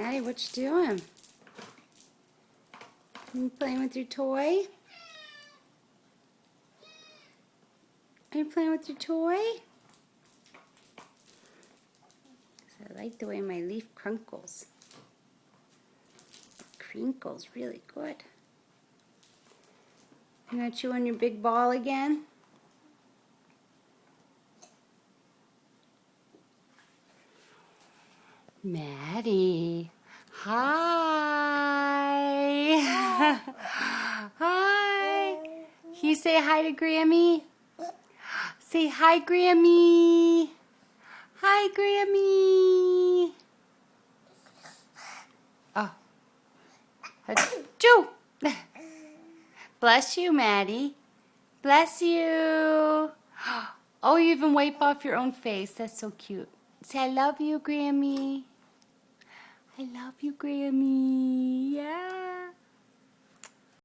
Maddie, what you doing? You playing with your toy? Are you playing with your toy? I like the way my leaf crinkles. It crinkles really good. You gonna chew on your big ball again? Maddie, hi. Hi. Can you say hi to Grammy? Say hi, Grammy. Hi, Grammy. Oh. Achoo. Bless you, Maddie. Bless you. Oh, you even wipe off your own face. That's so cute. Say, I love you, Grammy. I love you, Grammy.